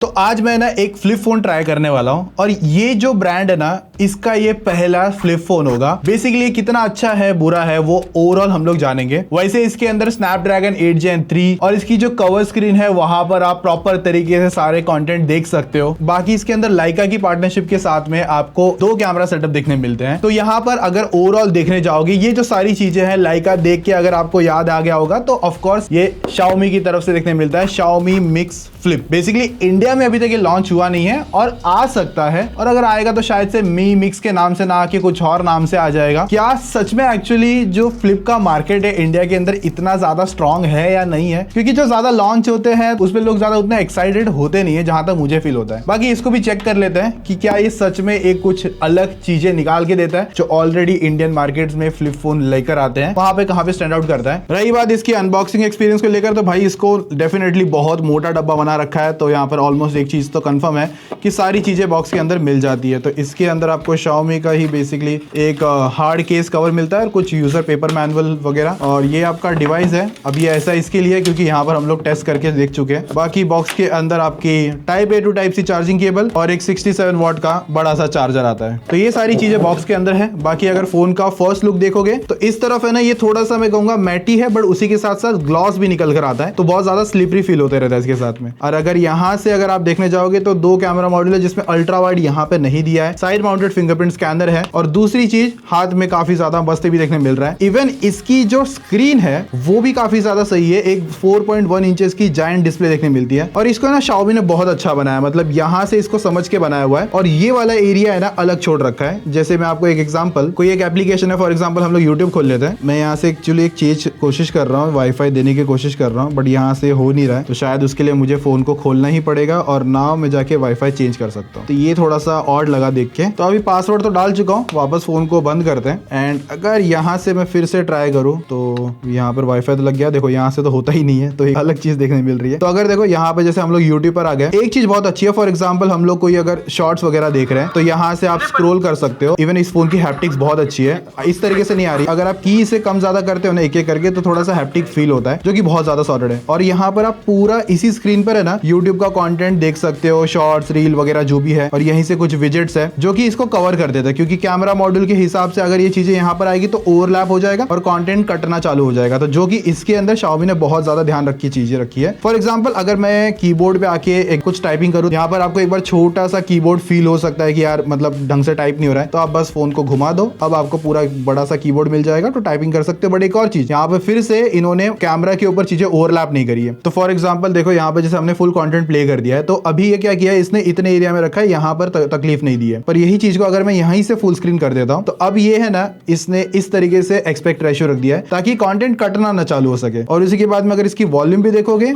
तो आज मैं ना एक फ्लिप फोन ट्राई करने वाला हूं और ये जो ब्रांड है ना इसका ये पहला फ्लिप फोन होगा। बेसिकली कितना अच्छा है बुरा है वो ओवरऑल हम लोग जानेंगे। वैसे इसके अंदर स्नैपड्रैगन 8 Gen 3 और इसकी जो कवर स्क्रीन है वहां पर आप प्रॉपर तरीके से सारे कंटेंट देख सकते हो। बाकी इसके अंदर लाइका की पार्टनरशिप के साथ में आपको 2 कैमरा सेटअप देखने मिलते हैं। तो यहाँ पर अगर ओवरऑल देखने जाओगे ये जो सारी चीजें हैं लाइका देख के अगर आपको याद आ गया होगा तो ऑफकोर्स ये Xiaomi की तरफ से देखने मिलता है, Xiaomi Mix Flip। Basically India में अभी तक ये लॉन्च हुआ नहीं है और आ सकता है, और अगर आएगा तो शायद से मी मिक्स के नाम से ना आके कुछ और नाम से आ जाएगा। क्या सच में एक्चुअली जो फ्लिप का मार्केट है इंडिया के अंदर इतना ज्यादा स्ट्रांग है या नहीं है? क्योंकि जो ज्यादा लॉन्च होते हैं उसमें लोग ज्यादा उतना एक्साइटेड होते नहीं है जहां तक मुझे फील होता है। बाकी इसको भी चेक कर लेते हैं कि क्या ये सच में एक कुछ अलग चीजें निकाल के देता है जो ऑलरेडी इंडियन मार्केट में फ्लिप फोन लेकर आते हैं वहां पे कहां पे स्टैंड आउट करता है। रही बात इसकी अनबॉक्सिंग एक्सपीरियंस को लेकर तो भाई इसको डेफिनेटली बहुत मोटा डब्बा बना रखा है। तो यहाँ पर ऑलमोस्ट एक चीज तो कंफर्म है कि सारी चीजें बॉक्स के अंदर मिल जाती है। तो इसके अंदर आपको Xiaomi का ही बेसिकली एक हार्ड केस कवर मिलता है और कुछ यूजर पेपर मैनुअल वगैरह, और ये आपका डिवाइस है। अब ये ऐसा इसके लिए क्योंकि यहाँ पर हम लोग टेस्ट करके देख चुके हैं। बाकी बॉक्स के अंदर आपकी type A to type C charging cable और एक 67 वॉट का बड़ा सा चार्जर आता है। तो ये सारी चीजें बॉक्स के अंदर है। बाकी अगर फोन का फर्स्ट लुक देखोगे तो इस तरफ है ना ये थोड़ा सा मैं कहूंगा मैटी है, बट उसी के साथ साथ ग्लॉस भी निकल कर आता है तो बहुत ज्यादा स्लिपरी फील होते रहता है इसके साथ में। और अगर यहाँ से अगर आप देखने जाओगे तो 2 कैमरा मॉड्यूल है जिसमें अल्ट्रा वाइड यहाँ पे नहीं दिया है, साइड माउंटेड फिंगरप्रिंट स्कैनर है, और दूसरी चीज हाथ में काफी ज्यादा बस्ते भी देखने मिल रहा है। इवन इसकी जो स्क्रीन है वो भी काफी ज्यादा सही है, एक 4.1 इंचेस की जायंट डिस्प्ले देखने मिलती है। और इसको ना Xiaomi ने बहुत अच्छा बनाया, मतलब यहाँ से इसको समझ के बनाया हुआ है। और ये वाला एरिया है ना अलग छोड़ रखा है। जैसे मैं आपको एक एग्जांपल, कोई एक एप्लीकेशन है, फॉर एग्जांपल हम लोग यूट्यूब खोल लेते हैं। मैं यहाँ से एक्चुअली एक चीज कोशिश कर रहा हूँ, वाईफाई देने की कोशिश कर रहा हूँ, बट यहाँ से हो नहीं रहा है। तो शायद उसके लिए मुझे फोन को खोलना ही पड़ेगा और नाउ मैं जाके वाईफाई चेंज कर सकता हूँ। तो ये थोड़ा सा ऑड लगा देख के। तो अभी पासवर्ड तो डाल चुका हूँ, वापस फोन को बंद करते हैं। एंड अगर यहाँ से मैं फिर से ट्राई करूँ तो यहाँ पर वाईफाई तो लग गया, देखो यहाँ से तो होता ही नहीं है, तो एक अलग चीज देखने मिल रही है। तो अगर देखो यहाँ पे जैसे हम लोग यूट्यूब पर आ गए, एक चीज बहुत अच्छी है, फॉर एग्जाम्पल हम लोग कोई अगर शॉर्ट्स वगैरह देख रहे हैं तो यहाँ से आप स्क्रोल कर सकते हो। इवन इस फोन की हैप्टिक्स बहुत अच्छी है, इस तरीके से नहीं आ रही। अगर आप की से कम ज्यादा करते हो ना एक एक करके तो थोड़ा सा हैप्टिक फील होता है जो कि बहुत ज्यादा सॉलिड है। और यहाँ पर आप पूरा इसी स्क्रीन पर है ना यूट्यूब का कंटेंट देख सकते हो, शॉर्ट्स रील वगैरह जो भी है, और यहीं से कुछ विजेट्स है जो कि इसको कवर कर देता है। क्योंकि कैमरा मॉड्यूल के हिसाब से अगर ये चीजें यहाँ पर आएगी तो ओवरलैप हो जाएगा और कंटेंट कटना चालू हो जाएगा। तो जो कि इसके अंदर Xiaomi ने बहुत ज्यादा ध्यान रखी चीजें रखी है। फॉर एग्जांपल अगर मैं कीबोर्ड पे आके एक कुछ टाइपिंग करूँ, यहाँ पर आपको एक बार छोटा सा कीबोर्ड फील हो सकता है कि यार मतलब ढंग से टाइप नहीं हो रहा है, तो आप बस फोन को घुमा दो, अब आपको पूरा बड़ा सा कीबोर्ड मिल जाएगा, तो टाइपिंग कर सकते हो। बट एक और चीज यहाँ पे फिर से इन्होंने कैमरा के ऊपर चीजें ओवरलैप नहीं करी है। तो फॉर एग्जाम्पल देखो यहाँ पे जैसे हमने फुल कॉन्टेंट प्ले कर दिया है, तो अभी ये क्या किया है, इसने इतने एरिया में रखा है, यहाँ पर तकलीफ नहीं दी है। पर यही चीज को अगर मैं यहीं से फुल स्क्रीन कर देता हूं तो अब ये है ना इसने इस तरीके से एक्सपेक्ट रेशियो रख दिया है ताकि कंटेंट कटना ना चालू हो सके। और उसी के बाद में अगर इसकी वॉल्यूम भी देखोगे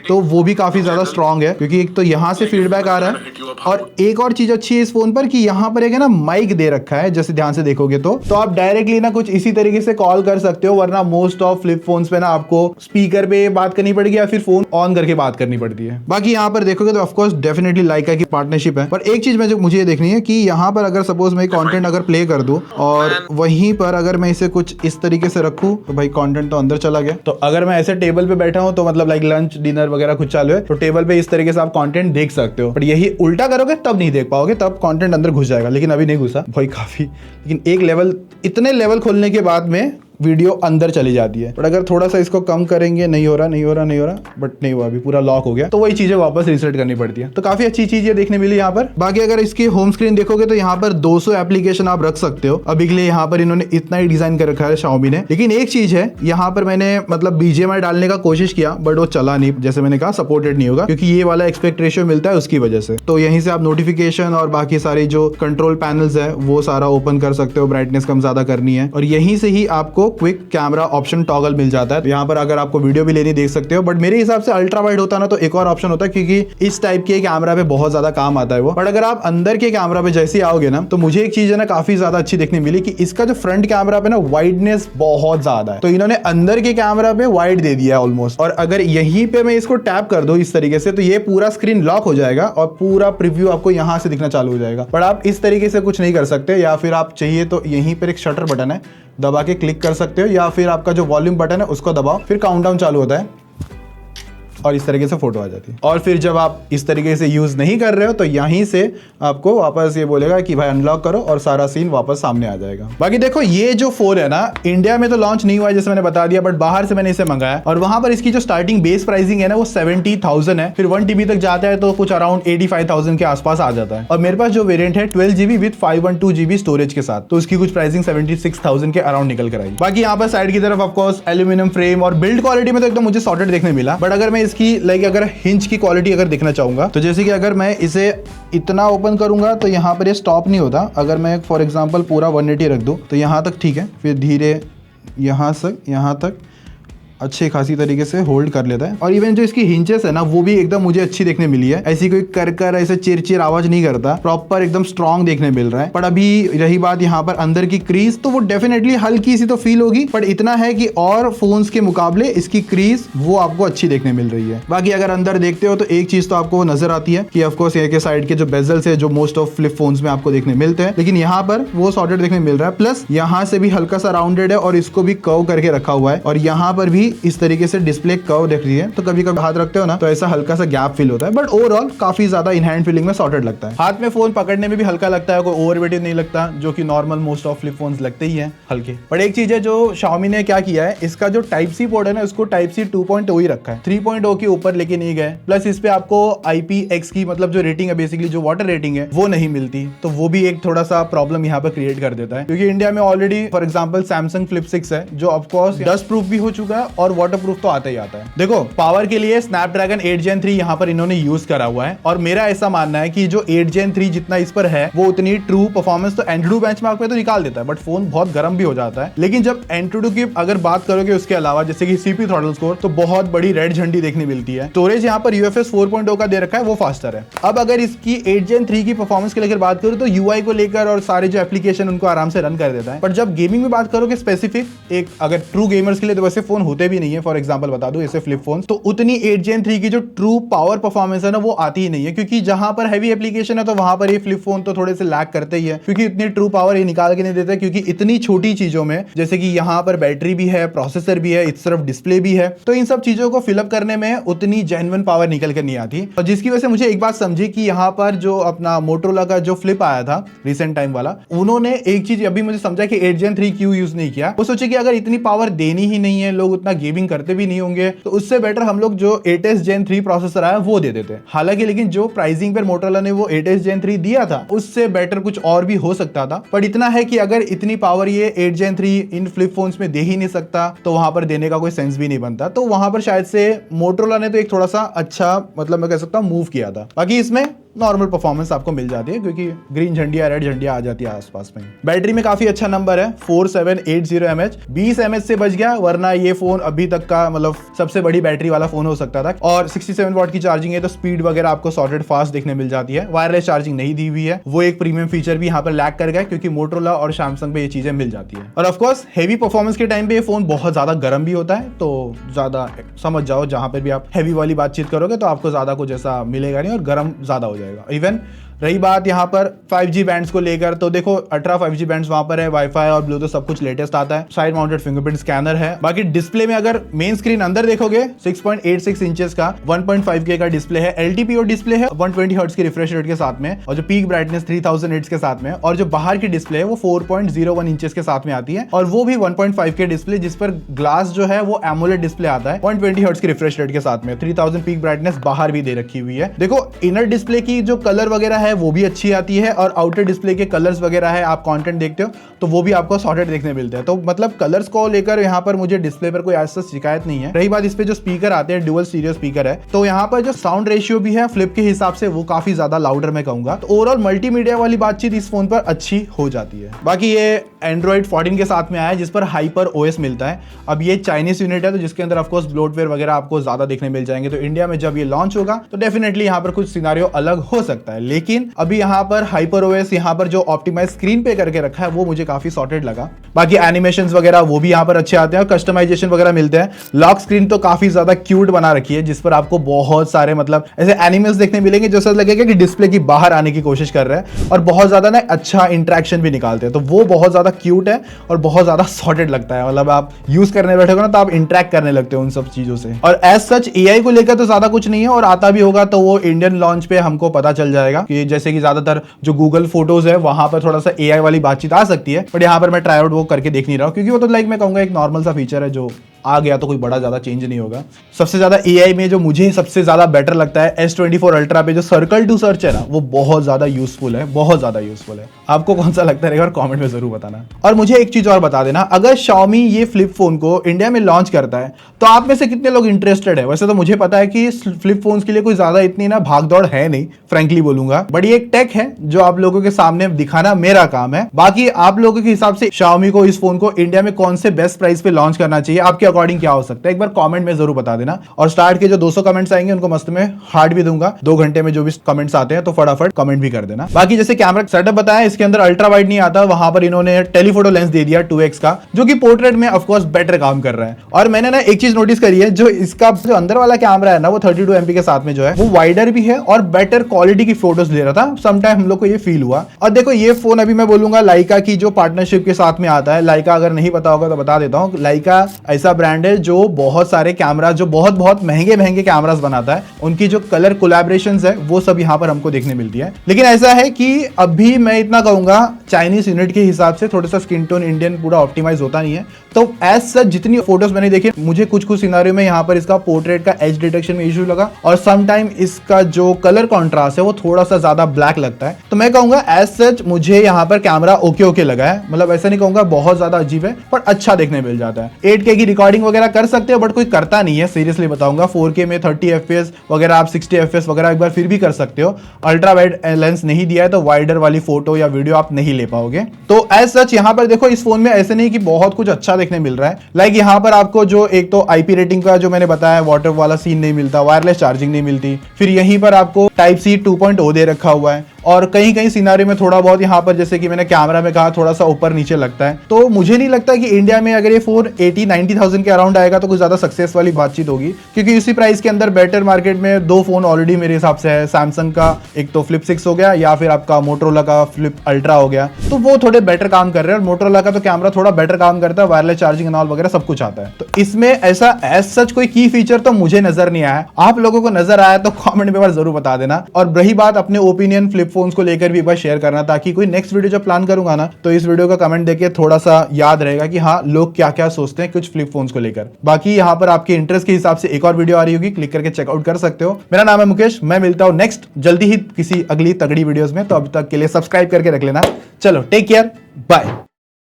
तो वो भी काफी ज्यादा स्ट्रांग है, क्योंकि एक तो यहाँ से फीडबैक आ रहा है, और एक और चीज अच्छी है इस फोन पर कि यहाँ पर एक है ना माइक दे रखा है, जैसे ध्यान से देखोगे तो आप डायरेक्टली ना कुछ इसी तरीके से कॉल कर सकते हो। वरना मोस्ट ऑफ फ्लिप फोन्स पे ना आपको स्पीकर पे बात करनी पड़ेगी या फिर फोन ऑन करके बात करनी पड़ती है। बाकी यहाँ पर देखोगे तो ऑफकोर्स डेफिनेटली लाइका की पार्टनरशिप है। पर एक चीज मुझे ये देखनी है कि यहाँ पर अगर सपोज मैं कंटेंट अगर प्ले कर दूं और वहीं पर अगर मैं इसे कुछ इस तरीके से रखूं तो भाई कंटेंट तो अंदर चला गया। तो अगर मैं ऐसे टेबल पे बैठा हूं तो मतलब लाइक लंच डिनर वगैरह कुछ चालू है तो टेबल पे इस तरीके से आप कंटेंट देख सकते हो। बट यही उल्टा करोगे तब नहीं देख पाओगे, तब कंटेंट अंदर घुस जाएगा। लेकिन अभी नहीं घुसा भाई काफी, लेकिन एक लेवल, इतने लेवल खोलने के बाद में वीडियो अंदर चली जाती है। बट अगर थोड़ा सा इसको कम करेंगे, नहीं हो रहा, बट नहीं हुआ, अभी पूरा लॉक हो गया, तो वही चीजें वापस रीसेट करनी पड़ती है। तो काफी अच्छी चीज ये देखने मिली यहाँ पर। बाकी अगर इसकी होम स्क्रीन देखोगे तो यहाँ पर 200 एप्लीकेशन आप रख सकते हो। अभी के लिए यहाँ पर इन्होंने इतना ही डिजाइन कर रखा है Xiaomi ने। लेकिन एक चीज है, यहाँ पर मैंने मतलब BGMI डालने का कोशिश किया बट वो चला नहीं, जैसे मैंने कहा सपोर्टेड नहीं होगा क्योंकि ये वाला एक्सपेक्ट रेशियो मिलता है उसकी वजह से। तो यहीं से आप नोटिफिकेशन और बाकी सारी जो कंट्रोल पैनल्स है वो सारा ओपन कर सकते हो, ब्राइटनेस कम ज्यादा करनी है, और यहीं से ही आपको क्विक कैमरा ऑप्शन टॉगल मिल जाता है। तो यहाँ पर अगर आपको वीडियो भी लेनी देख सकते हो, बट मेरे हिसाब से अल्ट्रा वाइड होता ना तो एक और ऑप्शन होता है, क्योंकि इस टाइप के कैमरा पे बहुत ज्यादा काम आता है वो। बट अगर आप अंदर के कैमरा पे जैसे आओगे ना तो मुझे एक चीज है ना काफी ज्यादा अच्छी देखने मिली कि इसका जो फ्रंट कैमरा पे ना वाइडनेस बहुत ज्यादा है। तो इन्होंने अंदर के कैमरा पे वाइड दे दिया है ऑलमोस्ट, और अगर यहीं पे मैं इसको टैप कर दूं इस तरीके से तो ये पूरा स्क्रीन लॉक हो जाएगा और पूरा प्रीव्यू आपको यहाँ से दिखना चालू हो जाएगा। बट आप इस तरीके से कुछ नहीं कर सकते, या फिर आप चाहिए तो यहीं पर एक शटर बटन है, दबा के क्लिक कर सकते हो, या फिर आपका जो वॉल्यूम बटन है उसको दबाओ, फिर काउंटडाउन चालू होता है। और इस तरीके से फोटो आ जाती है। और फिर जब आप इस तरीके से यूज नहीं कर रहे हो तो यहीं से आपको वापस ये बोलेगा कि भाई अनलॉक करो और सारा सीन वापस सामने आ जाएगा। बाकी देखो ये जो फोन है ना, इंडिया में तो लॉन्च नहीं हुआ है जैसे मैंने बता दिया, बट बाहर से मैंने इसे मंगाया और वहां पर इसकी जो स्टार्टिंग बेस प्राइसिंग है ना वो 70,000 है। फिर 1 TB तक जाता है तो कुछ अराउंड 85,000 के आसपास आ जाता है। और मेरे पास जो वेरिएंट है 12 GB विद 512 GB स्टोरेज के साथ, तो उसकी कुछ प्राइसिंग 76,000 के अराउंड निकल कर आई। बाकी यहाँ पर साइड की तरफ ऑफकोर्स एल्यूमिनियम फ्रेम और बिल्ड क्वालिटी में तो एकदम मुझे सॉर्टेड देखने मिला। बट अगर मैं इसकी अगर हिंज की क्वालिटी अगर देखना चाहूंगा तो जैसे कि अगर मैं इसे इतना ओपन करूंगा तो यहाँ पर ये स्टॉप नहीं होता। अगर मैं फॉर एग्जांपल पूरा 180 रख दूं तो यहाँ तक ठीक है, फिर धीरे यहाँ तक अच्छी खासी तरीके से होल्ड कर लेता है। और इवन जो इसकी हिंचेस है ना वो भी एकदम मुझे अच्छी देखने मिली है, ऐसी कोई कर ऐसे चिर आवाज नहीं करता, प्रॉपर एकदम स्ट्रॉन्ग देखने मिल रहा है। पर अभी रही बात यहाँ पर अंदर की क्रीज, तो वो डेफिनेटली हल्की सी तो फील होगी, बट इतना है कि और फोन्स के मुकाबले इसकी क्रीज वो आपको अच्छी देखने मिल रही है। बाकी अगर अंदर देखते हो तो एक चीज तो आपको नजर आती है कि ऑफकोर्स ये के साइड के जो बेजल्स है जो मोस्ट ऑफ फ्लिप फोन्स में आपको देखने मिलते हैं, लेकिन यहाँ पर वो सॉर्टेड देखने मिल रहा है। प्लस यहाँ से भी हल्का सा राउंडेड है और इसको भी कर्व करके रखा हुआ है, और यहाँ पर भी इस तरीके से डिस्प्ले कर्व देख रही है, तो कभी कभी हाथ रखते हो ना तो ऐसा हल्का सा गैप फील होता है, बट ओवरऑल काफी ज्यादा इन हैंड फीलिंग में सॉर्टेड लगता है। हाथ में फोन पकड़ने में भी हल्का लगता है, कोई ओवरवेटेड नहीं लगता, जो कि normal most of flip phones लगते ही हैं हल्के। बट एक चीज है जो Xiaomi ने क्या किया है, इसका जो टाइप सी पोर्ट है ना उसको टाइप सी 2.0 ही रखा है, 3.0 के ऊपर लेके नहीं गए। प्लस इस पे आपको IPX की मतलब जो रेटिंग है बेसिकली जो वाटर रेटिंग है वो नहीं मिलती, तो वो भी एक थोड़ा सा प्रॉब्लम यहाँ पर क्रिएट कर देता है, क्योंकि इंडिया में already for example Samsung flip 6 है जो ऑफकोर्स डस्ट प्रूफ भी हो चुका है और वाटर प्रूफ तो आता ही आता है। देखो पावर के लिए स्नैपड्रैगन 8 Gen 3 यहाँ पर इन्होंने यूज करा हुआ है, और मेरा ऐसा मानना है कि जो 8 Gen 3 जितना इस पर है वो उतनी ट्रू परफॉर्मेंस तो एंड्रॉइड बेंचमार्क पे तो निकाल देता है, बट फोन बहुत गर्म भी हो जाता है। लेकिन जब एंट्रोडू की अगर बात करोगे उसके अलावा जैसे कि CPU थ्रॉटल स्कोर, तो बहुत बड़ी रेड झंडी देखने मिलती है। स्टोरेज यहाँ पर UFS 4.0 का दे रखा है, वो फास्टर है। अब अगर इसकी 8 Gen 3 की परफॉर्मेंस के लेकर बात करूं तो UI को लेकर और सारे जो एप्लीकेशन उनको आराम से रन कर देता है, पर जब गेमिंग में बात करोगे स्पेसिफिक एक अगर ट्रू गेमर्स के लिए तो वैसे फोन होते भी नहीं है। फॉर एग्जांपल बता दूं ऐसे फ्लिप फोन, तो उतनी 8 Gen 3 की जो ट्रू पावर परफॉर्मेंस है ना वो आती ही नहीं है, क्योंकि जहां पर हैवी एप्लीकेशन है तो वहां पर ये फ्लिप फोन तो थोड़े से लैग करते ही है, क्योंकि इतनी ट्रू पावर ये निकाल के नहीं देते, क्योंकि इतनी छोटी चीजों में जैसे कि यहाँ पर बैटरी भी है, प्रोसेसर भी है, इस तरफ डिस्प्ले भी है, तो इन सब चीजों को फिलअप करने में उतनी जेन्युइन पावर निकल कर नहीं आती। और जिसकी वजह से मुझे एक बात समझी कि यहाँ पर जो अपना मोटरोला का जो फ्लिप आया था रिसेंट टाइम वाला, उन्होंने एक चीज अभी मुझे समझा कि 8 Gen 3 क्यों यूज नहीं किया। वो सोचे कि अगर इतनी पावर देनी ही नहीं है, लोग उतना गेमिंग करते भी नहीं होंगे, तो उससे बेटर हम लोग जो 8s Gen 3 प्रोसेसर आया वो दे देते। हालांकि लेकिन जो प्राइसिंग पर मोटरोला ने वो 8s Gen 3 दिया था उससे बेटर कुछ और भी हो सकता था, पर इतना है कि अगर इतनी पावर ये 8 Gen 3 इन फ्लिप फोन्स में दे ही नहीं सकता तो वहां पर देने का कोई सेंस भी नहीं बनता। तो वहां पर शायद से मोटरोला ने तो एक थोड़ा सा अच्छा मतलब मैं कह सकता हूं मूव किया था। बाकी इसमें नॉर्मल परफॉर्मेंस आपको मिल जाती है, क्योंकि ग्रीन झंडिया रेड झंडिया आ जाती है आसपास में। बैटरी में काफी अच्छा नंबर है 4780 mAh, 20 mAh से बच गया, वरना ये फोन अभी तक का मतलब सबसे बड़ी बैटरी वाला फोन हो सकता था। और 67 वाट की चार्जिंग है, तो स्पीड वगैरह आपको सॉर्टेड फास्ट देखने मिल जाती है। वायरलेस चार्जिंग नहीं दी हुई है, वो एक प्रीमियम फीचर भी यहाँ पर लैग कर गया, क्योंकि मोटरोला और सैमसंग पे ये चीजें मिल जाती है। और ऑफकोर्स हेवी परफॉर्मेंस के टाइम पे ये फोन बहुत ज्यादा गर्म भी होता है, तो ज्यादा समझ जाओ जहां पर भी आप हैवी वाली बातचीत करोगे तो आपको ज्यादा कुछ ऐसा मिलेगा नहीं और गर्म ज्यादा हो जाएगा। इवन रही बात यहाँ पर 5G बैंड्स को लेकर, तो देखो 18 5G बैंड्स वहां पर है, वाईफाई और ब्लूटूथ सब कुछ लेटेस्ट आता है, साइड माउंटेड फिंगरप्रिंट स्कैनर है। बाकी डिस्प्ले में अगर मेन स्क्रीन अंदर देखोगे 6.86 इंचेस का 1.5K का डिस्प्ले है, LTPO डिस्प्ले है 120 हर्ट्ज की रिफ्रेश रेट के साथ में, और जो पीक ब्राइटनेस 3000 निट्स के साथ में, और जो बाहर की डिस्प्ले है वो 4.01 इंचेस के साथ में आती है, और वो भी 1.5K डिस्प्ले जिस पर ग्लास जो है वो एमोलेड डिस्प्ले आता है 120 हर्ट्ज की रिफ्रेश रेट के साथ में, 3000 पीक ब्राइटनेस बाहर भी दे रखी हुई है। देखो इनर डिस्प्ले की जो कलर वगैरह है वो भी अच्छी आती है, और आउटर डिस्प्ले के कलर्स वगैरह है, आप कंटेंट देखते हो तो वो भी आपको सॉर्टेड देखने मिलते हैं। तो मतलब कलर्स को लेकर यहाँ पर मुझे डिस्प्ले पर कोई ऐसा शिकायत नहीं है। रही बात इस पे जो स्पीकर आते हैं डुअल स्टीरियो स्पीकर है, तो यहाँ पर जो साउंड रेशियो भी है फ्लिप के हिसाब से वो काफी ज्यादा लाउडर मैं कहूंगा, तो ओवरऑल मल्टीमीडिया वाली बातचीत इस फोन पर अच्छी हो जाती है। बाकी ये एंड्रॉइड 14 के साथ में आया है, जिस पर हाइपर OS मिलता है। अब ये चाइनीज यूनिट है, तो जिसके अंदर ऑफकोर्स ब्लोटवेयर वगैरह आपको ज्यादा देखने मिल जाएंगे, तो इंडिया में जब ये लॉन्च होगा तो डेफिनेटली यहाँ पर कुछ सिनारियो अलग हो सकता है। लेकिन लेकिन अभी यहाँ पर HyperOS यहाँ पर जो ऑप्टिमाइज स्क्रीन पे करके रखा है वो मुझे काफी सॉर्टेड लगा। बाकी एनिमेशंस वगैरह वो भी यहाँ पर अच्छे आते हैं और कस्टमाइजेशन वगैरह मिलते हैं। लॉक स्क्रीन तो काफी ज्यादा क्यूट बना रखी है, जिस पर आपको बहुत सारे मतलब ऐसे एनिमल्स देखने मिलेंगे जैसा लगेगा कि डिस्प्ले की बाहर आने की कोशिश कर रहे हैं, और बहुत ज्यादा ना अच्छा इंटरेक्शन भी निकालते हैं, तो वो बहुत ज्यादा क्यूट है और बहुत ज्यादा सॉर्टेड लगता है। मतलब आप यूज करने बैठोगे ना तो आप इंटरेक्ट करने लगते हो उन सब चीजों से। और एज सच एआई को लेकर तो ज्यादा कुछ नहीं है, और आता भी होगा तो वो इंडियन लॉन्च पे हमको पता चल जाएगा कि जैसे कि ज्यादातर जो गूगल फोटोज है वहां पर थोड़ा सा एआई वाली बातचीत आ सकती है, बट यहाँ पर मैं ट्राई आउट वो करके देख नहीं रहा हूँ, क्योंकि वो तो लाइक मैं कहूंगा एक नॉर्मल सा फीचर है, जो आ गया तो कोई बड़ा ज्यादा चेंज नहीं होगा। सबसे ज्यादा एआई में जो मुझे सबसे ज्यादा बेटर लगता है S24 अल्ट्रा पे जो सर्कल टू सर्च है ना, वो बहुत ज्यादा यूजफुल है, बहुत ज्यादा यूजफुल है। आपको कौन सा लगता है कमेंट में जरूर बताना। और मुझे एक चीज और बता देना, अगर Xiaomi ये फ्लिप फोन को इंडिया में लॉन्च करता है तो आप में से कितने लोग इंटरेस्टेड है? वैसे तो मुझे पता है कि फ्लिप फोन्स के लिए कोई ज्यादा इतनी ना भागदौड़ है नहीं, फ्रेंकली बोलूंगा, बट ये एक टेक है जो आप लोगों के सामने दिखाना मेरा काम है। बाकी आप लोगों के हिसाब से Xiaomi को इस फोन को इंडिया में कौन से बेस्ट प्राइस पे लॉन्च करना चाहिए, आपके अकॉर्डिंग क्या हो सकता है, एक बार कमेंट में जरूर बता देना। और स्टार्ट के जो 200 कमेंट्स आएंगे उनको मस्त में हार्ट भी दूंगा, 2 घंटे में जो भी कमेंट्स आते हैं तो फटाफट कमेंट भी कर देना। बाकी जैसे कैमरा सेटअप बताया, इसके अंदर अल्ट्रा वाइड नहीं आता, वहां पर इन्होंने टेलीफोटो लेंस दे दिया 2x का, जो कि पोर्ट्रेट में ऑफ कोर्स बेटर काम कर रहा है। और मैंने ना एक चीज नोटिस करी है, जो इसका जो अंदर वाला कैमरा है ना वो 32 MP के साथ में जो है वो वाइडर भी है और बेटर क्वालिटी की फोटोज ले रहा था। समटाइम हम लोग को ये फील हुआ। और देखो ये फोन अभी मैं बोलूंगा लाइका की जो पार्टनरशिप के साथ में आता है, लाइका अगर नहीं पता होगा तो बता देता हूँ, लाइका ऐसा ब्रांड है जो बहुत सारे कैमरा जो बहुत महंगे कैमरास बनाता है, उनकी जो कलर कोलैबोरेशंस है वो सब यहाँ पर हमको देखने मिलती है। लेकिन ऐसा है कि अभी मैं इतना कहूंगा चाइनीज यूनिट के हिसाब से थोड़ा सा स्किन टोन इंडियन पूरा ऑप्टिमाइज होता नहीं है, तो एज सच जितनी फोटोज मैंने देखी मुझे कुछ सिनारियो में यहाँ पर इसका पोर्ट्रेट का एज डिटेक्शन में इशू लगा, और समटाइम इसका जो कलर कॉन्ट्रास्ट है वो थोड़ा सा ज्यादा ब्लैक लगता है। तो मैं कहूंगा एज सच मुझे यहाँ पर कैमरा ओके लगा है, मतलब ऐसा नहीं कहूंगा बहुत ज्यादा अजीब है, पर अच्छा देखने मिल जाता है। 8K की रिकॉर्डिंग वगैरह कर सकते हो, बट कोई करता नहीं है, सीरियसली बताऊंगा। 4K में 30 FPS वगैरह आप 60 FPS वगैरह एक बार फिर भी कर सकते हो। अल्ट्रा वाइड लेंस नहीं दिया है तो वाइडर वाली फोटो या वीडियो आप नहीं ले पाओगे। तो एज सच यहाँ पर देखो इस फोन में ऐसे नहीं कि बहुत कुछ अच्छा देखने मिल रहा है। लाइक यहाँ पर आपको जो एक तो IP रेटिंग का जो मैंने बताया वाटर वाला सीन नहीं मिलता, वायरलेस चार्जिंग नहीं मिलती, फिर यहीं पर आपको Type-C 2.0 दे रखा हुआ है, और कहीं सिनारियो में थोड़ा बहुत यहाँ पर जैसे कि मैंने कैमरा में कहा थोड़ा सा ऊपर नीचे लगता है। तो मुझे नहीं लगता कि इंडिया में अगर ये फोन 80-90,000 के अराउंड आएगा तो कुछ ज्यादा सक्सेस वाली बातचीत होगी, क्योंकि इसी प्राइस के अंदर बेटर मार्केट में 2 फोन ऑलरेडी मेरे हिसाब से है। सैमसंग का एक तो फ्लिप 6 हो गया, या फिर आपका मोटरोला का फ्लिप अल्ट्रा हो गया, तो वो थोड़े बेटर काम कर रहे हैं। और मोटरोला का तो कैमरा थोड़ा बेटर काम करता है, वायरलेस चार्जिंग एंड ऑल वगैरह सब कुछ आता है। तो इसमें ऐसा एज सच कोई की फीचर तो मुझे नजर नहीं आया। आप लोगों को नजर आया तो कमेंट में जरूर बता देना। और रही बात अपने ओपिनियन फ्लिप फोन्स को लेकर भी शेयर करना, ताकि कोई नेक्स्ट वीडियो जब प्लान करूंगा ना तो इस वीडियो का कमेंट देके थोड़ा सा याद रहेगा कि हाँ लोग क्या क्या सोचते हैं कुछ फ्लिप फोन्स को लेकर। बाकी यहाँ पर आपके इंटरेस्ट के हिसाब से एक और वीडियो आ रही होगी, क्लिक करके चेकआउट कर सकते हो। मेरा नाम है मुकेश, मैं मिलता हूं नेक्स्ट जल्दी ही किसी अगली तगड़ी वीडियोस में, तो अभी तक के लिए सब्सक्राइब करके रख लेना। चलो टेक केयर, बाय।